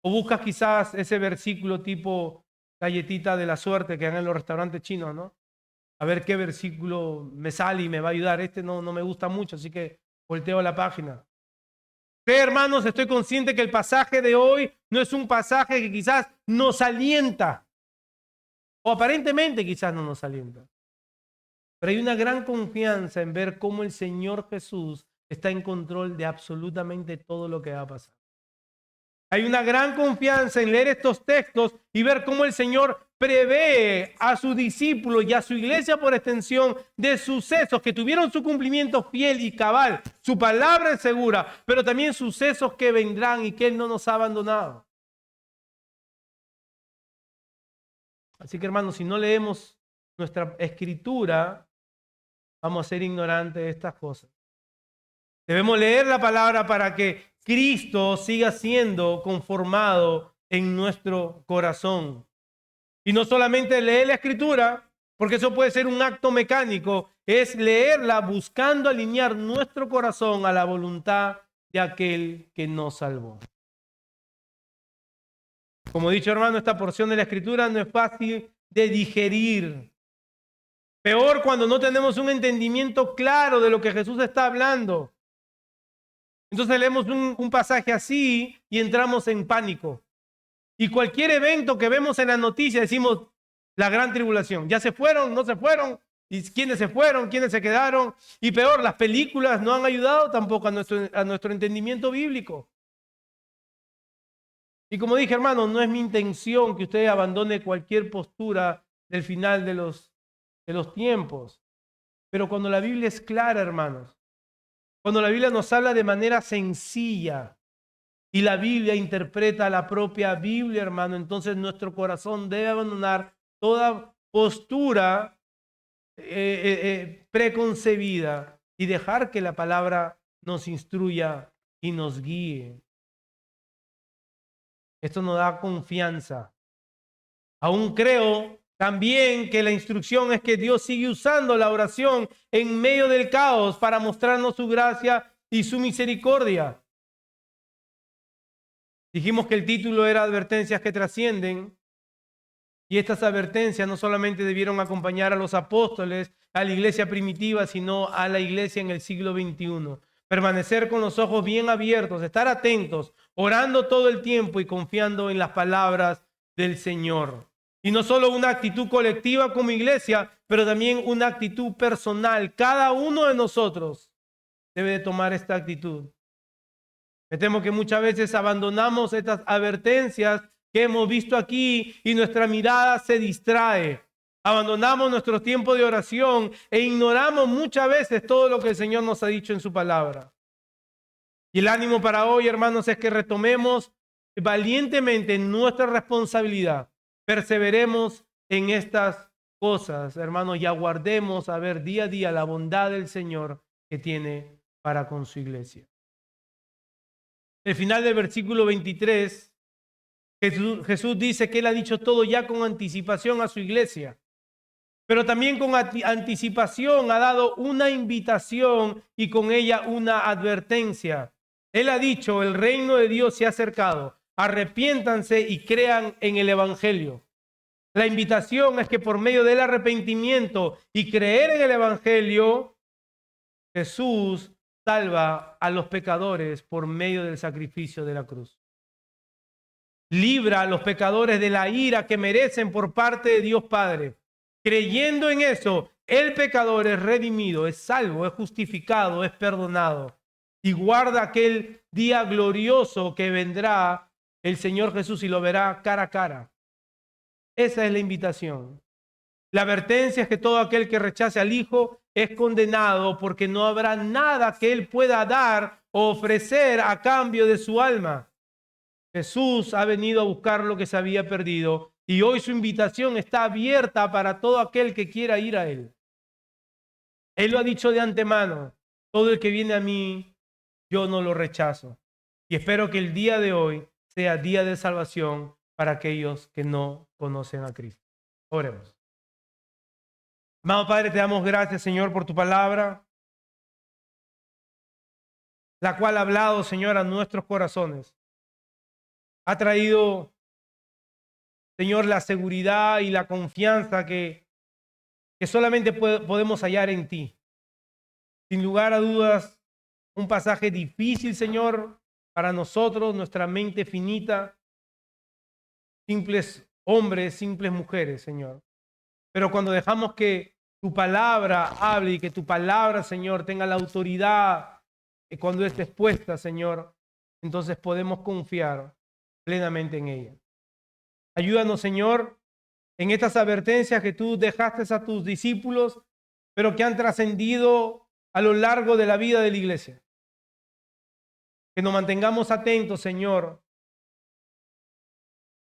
¿O buscas quizás ese versículo tipo galletita de la suerte que dan en los restaurantes chinos, ¿no? A ver qué versículo me sale y me va a ayudar. Este no me gusta mucho, así que volteo la página. Hermanos, estoy consciente que el pasaje de hoy no es un pasaje que quizás nos alienta, o aparentemente quizás no nos alienta. Pero hay una gran confianza en ver cómo el Señor Jesús está en control de absolutamente todo lo que va a pasar. Hay una gran confianza en leer estos textos y ver cómo el Señor prevé a sus discípulos y a su iglesia por extensión de sucesos que tuvieron su cumplimiento fiel y cabal. Su palabra es segura, pero también sucesos que vendrán y que Él no nos ha abandonado. Así que, hermanos, si no leemos nuestra escritura, vamos a ser ignorantes de estas cosas. Debemos leer la palabra para que Cristo siga siendo conformado en nuestro corazón. Y no solamente leer la escritura, porque eso puede ser un acto mecánico, es leerla buscando alinear nuestro corazón a la voluntad de aquel que nos salvó. Como he dicho, hermano, esta porción de la escritura no es fácil de digerir. Peor cuando no tenemos un entendimiento claro de lo que Jesús está hablando. Entonces leemos un pasaje así y entramos en pánico. Y cualquier evento que vemos en la noticia decimos, la gran tribulación. ¿Ya se fueron? ¿No se fueron? ¿Y quiénes se fueron? ¿Quiénes se quedaron? Y peor, las películas no han ayudado tampoco a nuestro entendimiento bíblico. Y como dije, hermano, no es mi intención que usted abandone cualquier postura del final de los tiempos. Pero cuando la Biblia es clara, hermanos, cuando la Biblia nos habla de manera sencilla y la Biblia interpreta la propia Biblia, hermano, entonces nuestro corazón debe abandonar toda postura preconcebida y dejar que la palabra nos instruya y nos guíe. Esto nos da confianza. Aún creo también que la instrucción es que Dios sigue usando la oración en medio del caos para mostrarnos su gracia y su misericordia. Dijimos que el título era Advertencias que trascienden, y estas advertencias no solamente debieron acompañar a los apóstoles, a la iglesia primitiva, sino a la iglesia en el siglo XXI. Permanecer con los ojos bien abiertos, estar atentos, orando todo el tiempo y confiando en las palabras del Señor. Y no solo una actitud colectiva como iglesia, pero también una actitud personal. Cada uno de nosotros debe de tomar esta actitud. Me temo que muchas veces abandonamos estas advertencias que hemos visto aquí y nuestra mirada se distrae. Abandonamos nuestro tiempo de oración e ignoramos muchas veces todo lo que el Señor nos ha dicho en su palabra. Y el ánimo para hoy, hermanos, es que retomemos valientemente nuestra responsabilidad. Perseveremos en estas cosas, hermanos, y aguardemos a ver día a día la bondad del Señor que tiene para con su iglesia. El final del versículo 23, Jesús dice que Él ha dicho todo ya con anticipación a su iglesia, pero también con anticipación ha dado una invitación y con ella una advertencia. Él ha dicho, el reino de Dios se ha acercado, arrepiéntanse y crean en el evangelio. La invitación es que por medio del arrepentimiento y creer en el evangelio, Jesús salva a los pecadores por medio del sacrificio de la cruz. Libra a los pecadores de la ira que merecen por parte de Dios Padre. Creyendo en eso, el pecador es redimido, es salvo, es justificado, es perdonado. Y guarda aquel día glorioso que vendrá el Señor Jesús y lo verá cara a cara. Esa es la invitación. La advertencia es que todo aquel que rechace al Hijo es condenado porque no habrá nada que Él pueda dar o ofrecer a cambio de su alma. Jesús ha venido a buscar lo que se había perdido y hoy su invitación está abierta para todo aquel que quiera ir a Él. Él lo ha dicho de antemano, todo el que viene a mí, yo no lo rechazo. Y espero que el día de hoy sea día de salvación para aquellos que no conocen a Cristo. Oremos. Amado Padre, te damos gracias, Señor, por tu palabra, la cual ha hablado, Señor, a nuestros corazones. Ha traído, Señor, la seguridad y la confianza que solamente podemos hallar en ti. Sin lugar a dudas, un pasaje difícil, Señor, para nosotros, nuestra mente finita, simples hombres, simples mujeres, Señor. Pero cuando dejamos que tu palabra hable y que tu palabra, Señor, tenga la autoridad cuando esté expuesta, Señor, entonces podemos confiar plenamente en ella. Ayúdanos, Señor, en estas advertencias que tú dejaste a tus discípulos, pero que han trascendido a lo largo de la vida de la iglesia. Que nos mantengamos atentos, Señor,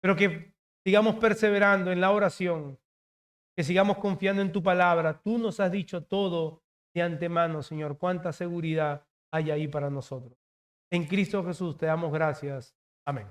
pero que sigamos perseverando en la oración, que sigamos confiando en tu palabra. Tú nos has dicho todo de antemano, Señor. Cuánta seguridad hay ahí para nosotros. En Cristo Jesús te damos gracias. Amén.